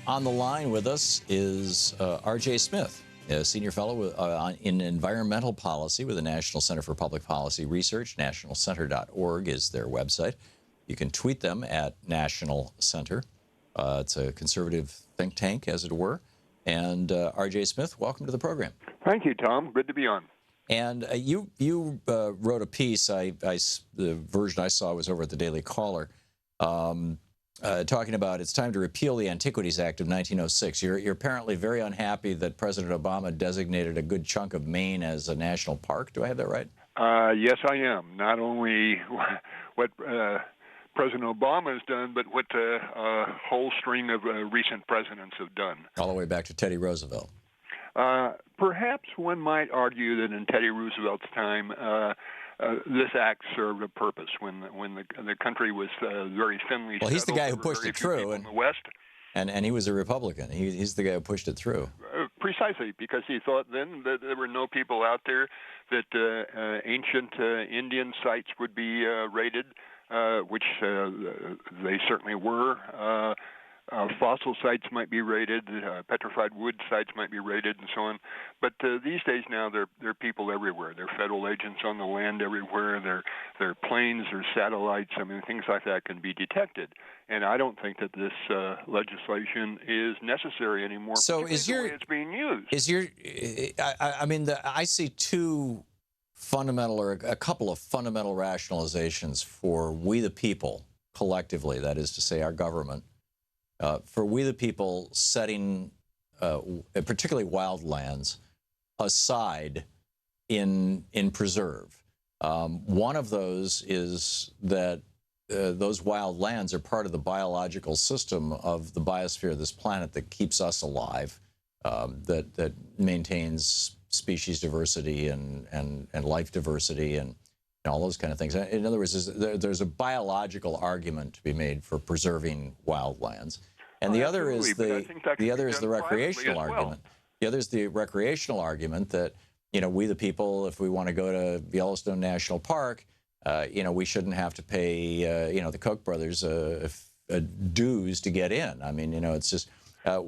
On the line with us is R.J. Smith, a senior fellow in environmental policy with the National Center for Public Policy Research. Nationalcenter.org is their website. You can tweet them at National Center. It's a conservative think tank, as it were. And R.J. Smith, welcome to the program. Thank you, Tom. Good to be on. And you wrote a piece. The version I saw was over at the Daily Caller, talking about it's time to repeal the Antiquities Act of 1906. You're apparently very unhappy that President Obama designated a good chunk of Maine as a national park. Do I have that right? Yes, I am. Not only what President Obama has done, but what a whole string of recent presidents have done. All the way back to Teddy Roosevelt. Perhaps one might argue that in Teddy Roosevelt's time, this act served a purpose when the country was very thinly settled. Well, he's the guy who pushed it through, in the West, and he was a Republican. He's the guy who pushed it through. Precisely, because he thought then that there were no people out there that ancient Indian sites would be raided, which they certainly were. Fossil sites might be raided, petrified wood sites might be raided, and so on. But these days now, there are people everywhere. There are federal agents on the land everywhere. There are planes, there are satellites. I mean, things like that can be detected. And I don't think that this legislation is necessary anymore. So is the way it's being used? I see two fundamental, or a couple of fundamental rationalizations for we the people collectively, that is to say our government, for we the people setting particularly wildlands aside in preserve. One of those is that those wild lands are part of the biological system of the biosphere of this planet that keeps us alive, that maintains species diversity and life diversity and all those kind of things. In other words, there's a biological argument to be made for preserving wildlands, and the other is the recreational argument. The other is the recreational argument that we the people, if we want to go to Yellowstone National Park, we shouldn't have to pay the Koch brothers dues to get in. I mean, it's just. How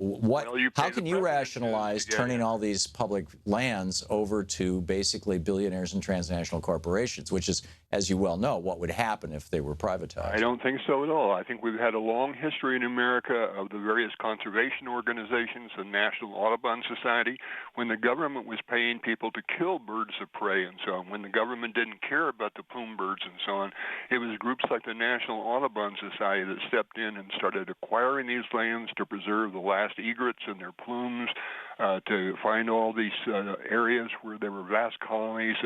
can you rationalize turning all these public lands over to basically billionaires and transnational corporations, which is, as you well know, what would happen if they were privatized? I don't think so at all. I think we've had a long history in America of the various conservation organizations, the National Audubon Society, when the government was paying people to kill birds of prey and so on, when the government didn't care about the plume birds and so on. It was groups like the National Audubon Society that stepped in and started acquiring these lands to preserve the last egrets and their plumes, to find all these areas where there were vast colonies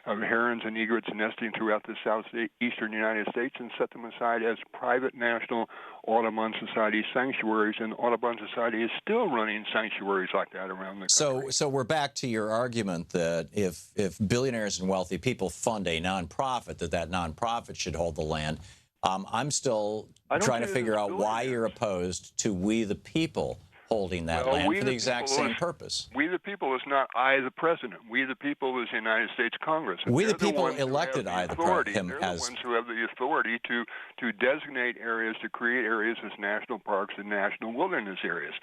of herons and egrets nesting throughout the southeastern United States, and set them aside as private National Audubon Society sanctuaries. And Audubon Society is still running sanctuaries like that around the country. So we're back to your argument that if billionaires and wealthy people fund a nonprofit, that nonprofit should hold the land. I'm still trying to figure out why you're opposed to we the people holding that land for the exact same purpose. We the people is not I the president. We the people is the United States Congress. We the people elected him as... They're the ones who have the authority to designate areas, to create areas as national parks and national wilderness areas.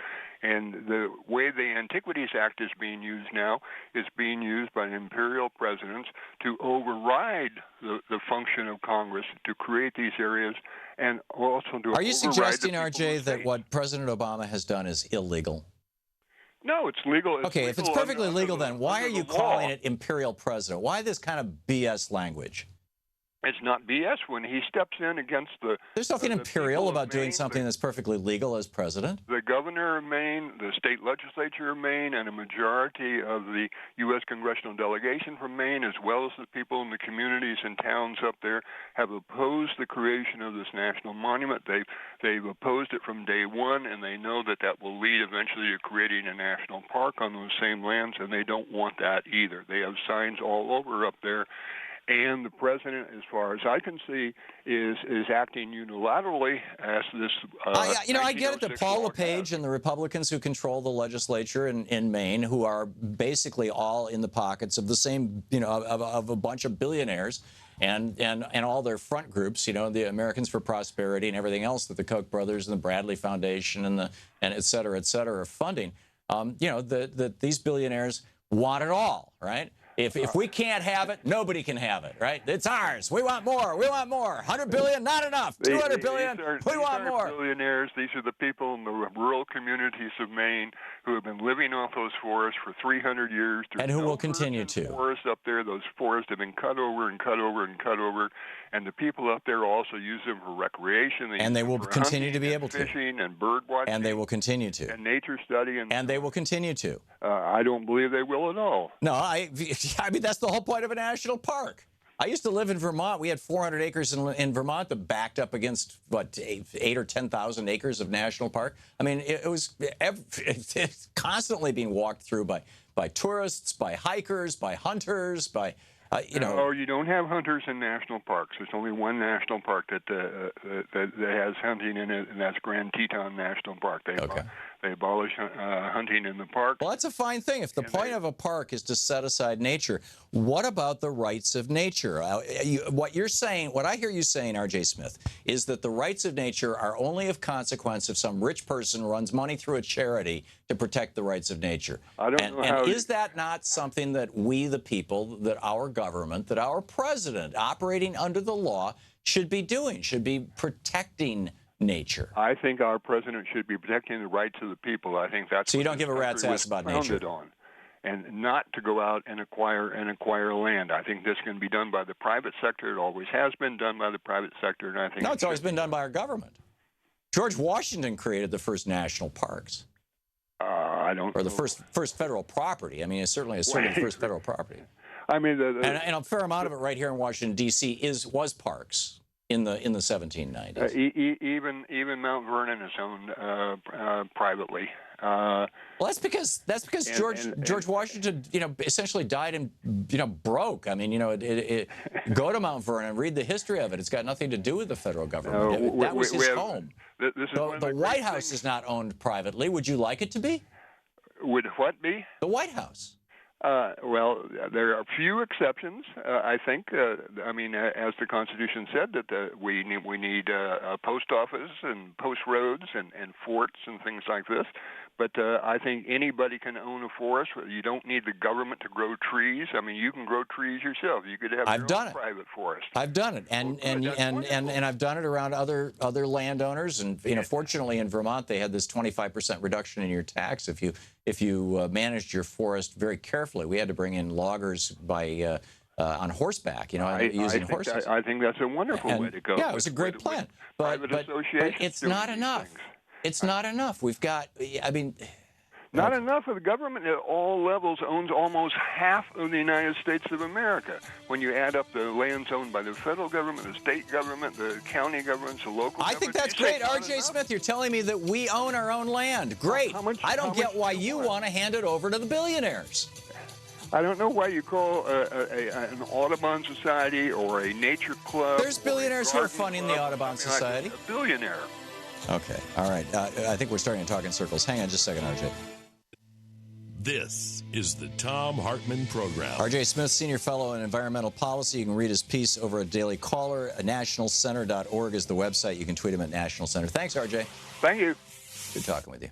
And the way the Antiquities Act is being used now is being used by imperial presidents to override the function of Congress to create these areas, and also to. Are you suggesting, R.J., that what President Obama has done is illegal? No, it's legal. Okay, if it's perfectly legal, then why are you calling it imperial president? Why this kind of BS language? It's not BS when he steps in against the... There's nothing imperial about doing something that's perfectly legal as president. The governor of Maine, the state legislature of Maine, and a majority of the U.S. congressional delegation from Maine, as well as the people in the communities and towns up there, have opposed the creation of this national monument. They've opposed it from day one, and they know that will lead eventually to creating a national park on those same lands, and they don't want that either. They have signs all over up there. And the president, as far as I can see, is acting unilaterally as this. I get it that Paul LePage and the Republicans who control the legislature in Maine, who are basically all in the pockets of the same, of a bunch of billionaires, and all their front groups, you know, the Americans for Prosperity and everything else that the Koch brothers and the Bradley Foundation and et cetera, are funding. You know, these billionaires want it all, right? If we can't have it, nobody can have it, right? It's ours. We want more. We want more. 100 billion, not enough. 200 billion, we want more. Billionaires. These are the people in the rural communities of Maine who have been living off those forests for 300 years. And who will continue to. Forests up there, those forests have been cut over and cut over and cut over, and the people up there also use them for recreation. And they will continue to be able to. Fishing and bird watching. And they will continue to. And nature study. And they will continue to. I don't believe they will at all. No, I mean, that's the whole point of a national park. I used to live in Vermont. We had 400 acres in Vermont that backed up against, what, 8 or 10,000 acres of national park. I mean, it's constantly being walked through by tourists, by hikers, by hunters, by, you know. Oh, you don't have hunters in national parks. There's only one national park that has hunting in it, and that's Grand Teton National Park. They abolished hunting in the park. Well, that's a fine thing. If the point of a park is to set aside nature, what about the rights of nature? What you're saying, what I hear you saying, R.J. Smith, is that the rights of nature are only of consequence if some rich person runs money through a charity to protect the rights of nature. I don't know how. Is that not something that we, the people, that our government, that our president, operating under the law, should be doing, should be protecting nature? I think our president should be protecting the rights of the people. I think that's so you don't give a rat's ass about nature. On, and not to go out and acquire land. I think this can be done by the private sector. It always has been done by the private sector, and I think no, it's always been done by our government. George Washington created the first national parks. I don't. Or the first federal property. I mean, it's certainly the first federal property. I mean, and a fair amount of it right here in Washington D.C. was parks in the 1790s. Even Mount Vernon is owned privately. Well, that's because George Washington, you know, essentially died and, you know, broke. I mean, you know, go to Mount Vernon and read the history of it. It's got nothing to do with the federal government. That was his home. The White House is not owned privately. Would you like it to be? Would what be? The White House. Well, there are few exceptions. I think. I mean, as the Constitution said, that we need a post office and post roads and forts and things like this. But I think anybody can own a forest. You don't need the government to grow trees. I mean, you can grow trees yourself. You could have your own private forest. I've done it, and I've done it around other landowners. And you know, fortunately, in Vermont, they had this 25% reduction in your tax if you managed your forest very carefully. We had to bring in loggers by on horseback, you know, using horses. I think that's a wonderful way to go. Yeah, it was a great plan, but it's not enough. It's not enough. We've got, I mean... Not enough. The government at all levels owns almost half of the United States of America. When you add up the lands owned by the federal government, the state government, the county governments, the local government... I think that's great. R.J. Smith, you're telling me that we own our own land. Great. I don't get why you want to hand it over to the billionaires. I don't know why you call an Audubon Society or a nature club... There's billionaires who are funding the Audubon Society. Like a billionaire. Okay, all right. I think we're starting to talk in circles. Hang on just a second, R.J. This is the Thom Hartmann Program. R.J. Smith, Senior Fellow in Environmental Policy. You can read his piece over at Daily Caller. Nationalcenter.org is the website. You can tweet him at National Center. Thanks, R.J. Thank you. Good talking with you.